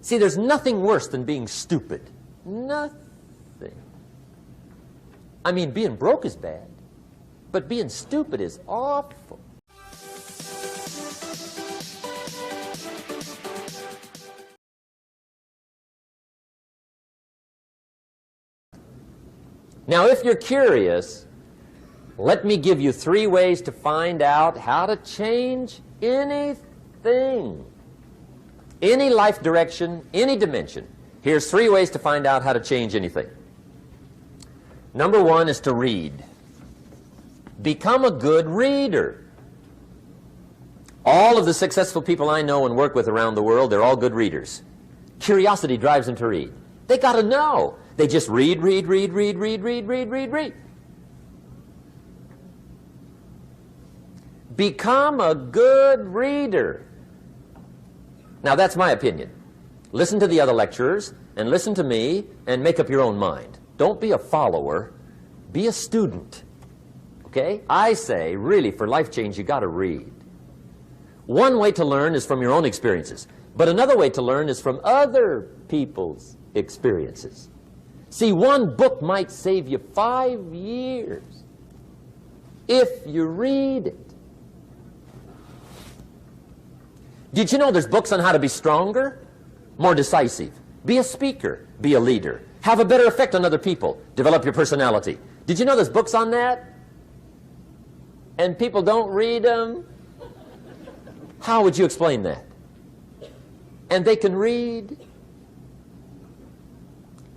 See, there's nothing worse than being stupid. Nothing. I mean, being broke is bad, but being stupid is awful. Now, if you're curious, let me give you 3 ways to find out how to change anything. Any life direction, any dimension. Here's 3 ways to find out how to change anything. Number 1 is to read. Become a good reader. All of the successful people I know and work with around the world, they're all good readers. Curiosity drives them to read. They got to know. They just read. Become a good reader. Now, that's my opinion. Listen to the other lecturers, and listen to me, and make up your own mind. Don't be a follower. Be a student. Okay? I say, really, for life change, you got to read. One way to learn is from your own experiences, but another way to learn is from other people's experiences. See, one book might save you 5 years if you read it. Did you know there's books on how to be stronger, more decisive, be a speaker, be a leader, have a better effect on other people, develop your personality? Did you know there's books on that? And people don't read them? How would you explain that? And they can read?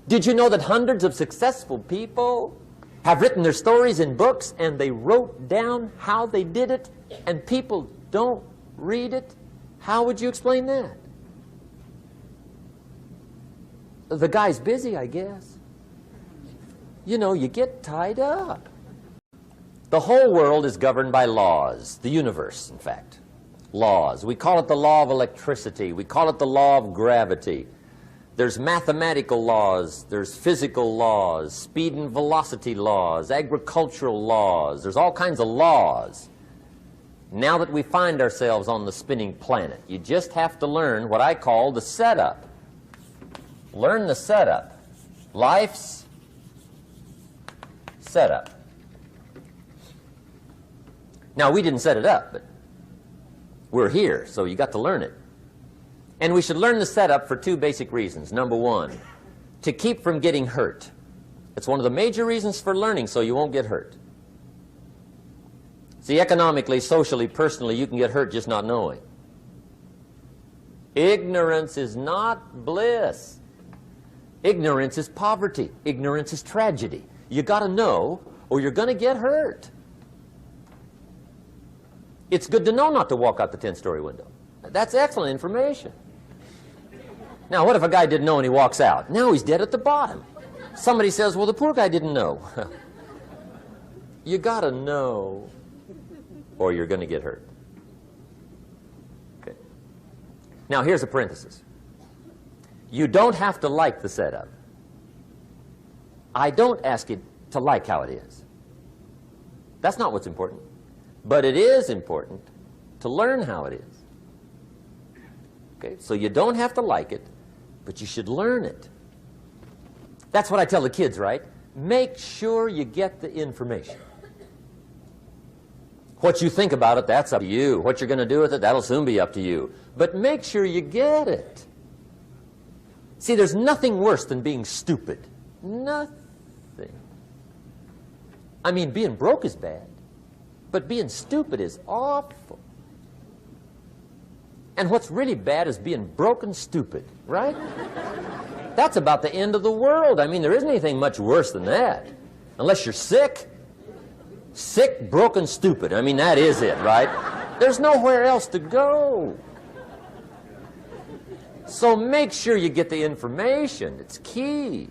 Did you know that hundreds of successful people have written their stories in books and they wrote down how they did it and people don't read it? How would you explain that? The guy's busy, I guess. You know, you get tied up. The whole world is governed by laws. The universe, in fact. Laws. We call it the law of electricity. We call it the law of gravity. There's mathematical laws. There's physical laws, speed and velocity laws, agricultural laws. There's all kinds of laws. Now that we find ourselves on the spinning planet, you just have to learn what I call the setup. Learn the setup. Life's setup. Now, we didn't set it up, but we're here, so you got to learn it. And we should learn the setup for 2 basic reasons. Number 1, to keep from getting hurt. It's one of the major reasons for learning, so you won't get hurt. See, economically, socially, personally, you can get hurt just not knowing. Ignorance is not bliss. Ignorance is poverty. Ignorance is tragedy. You got to know, or you're going to get hurt. It's good to know not to walk out the 10-story window. That's excellent information. Now, what if a guy didn't know and he walks out? Now he's dead at the bottom. Somebody says, well, the poor guy didn't know. You got to know, or you're going to get hurt. Okay. Now, here's a parenthesis. You don't have to like the setup. I don't ask you to like how it is. That's not what's important. But it is important to learn how it is. Okay? So you don't have to like it, but you should learn it. That's what I tell the kids, right? Make sure you get the information. What you think about it, that's up to you. What you're going to do with it, that'll soon be up to you. But make sure you get it. See, there's nothing worse than being stupid. Nothing. I mean, being broke is bad, but being stupid is awful. And what's really bad is being broke and stupid, right? That's about the end of the world. I mean, there isn't anything much worse than that. Unless you're sick. Sick, broken, stupid. I mean, that is it, right? There's nowhere else to go. So make sure you get the information. It's key.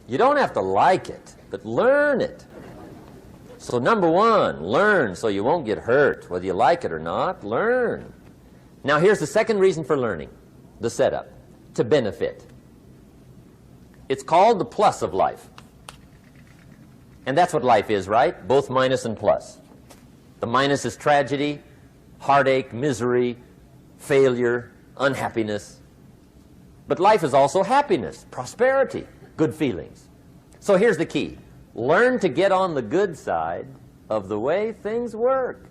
You don't have to like it, but learn it. So number 1, learn so you won't get hurt. Whether you like it or not, learn. Now here's the second reason for learning, the setup, to benefit. It's called the plus of life. And that's what life is, right? Both minus and plus. The minus is tragedy, heartache, misery, failure, unhappiness. But life is also happiness, prosperity, good feelings. So here's the key. Learn to get on the good side of the way things work.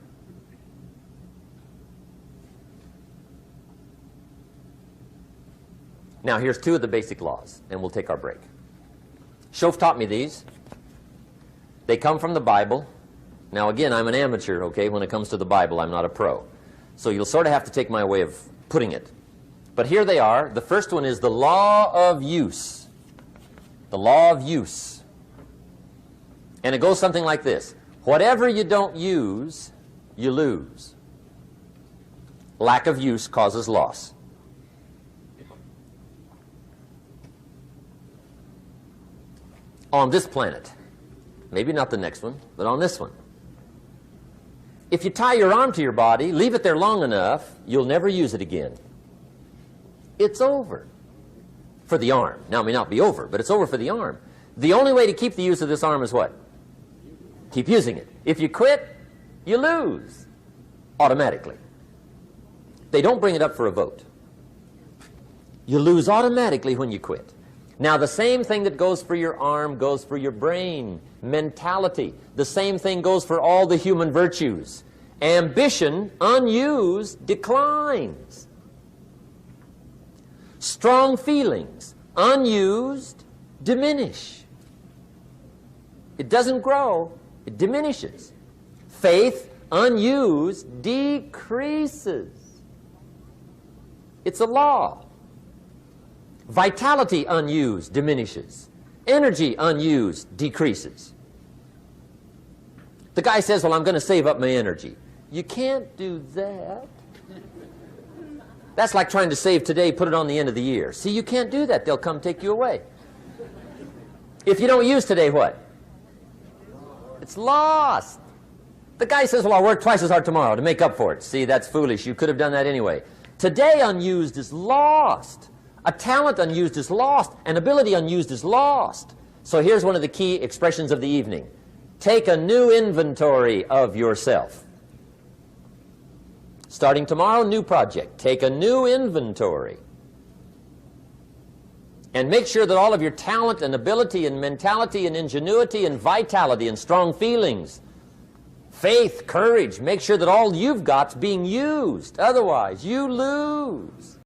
Now here's two of the basic laws, and we'll take our break. Shof taught me these. They come from the Bible. Now again, I'm an amateur, okay, when it comes to the Bible. I'm not a pro. So you'll sort of have to take my way of putting it. But here they are. The first one is the law of use. The law of use. And it goes something like this. Whatever you don't use, you lose. Lack of use causes loss. On this planet, maybe not the next one, but on this one, if you tie your arm to your body, leave it there long enough, you'll never use it again. It's over for the arm. Now, it may not be over, but it's over for the arm. The only way to keep the use of this arm is what? Keep using it. If you quit, you lose automatically. They don't bring it up for a vote. You lose automatically when you quit. Now, the same thing that goes for your arm goes for your brain, mentality. The same thing goes for all the human virtues. Ambition, unused, declines. Strong feelings, unused, diminish. It doesn't grow, it diminishes. Faith, unused, decreases. It's a law. Vitality, unused, diminishes. Energy, unused, decreases. The guy says, well, I'm going to save up my energy. You can't do that. That's like trying to save today, put it on the end of the year. See, you can't do that. They'll come take you away. If you don't use today, what? It's lost. The guy says, well, I'll work twice as hard tomorrow to make up for it. See, that's foolish. You could have done that anyway. Today unused is lost. A talent unused is lost. An ability unused is lost. So here's one of the key expressions of the evening. Take a new inventory of yourself. Starting tomorrow, new project. Take a new inventory. And make sure that all of your talent and ability and mentality and ingenuity and vitality and strong feelings, faith, courage, make sure that all you've got's being used. Otherwise, you lose.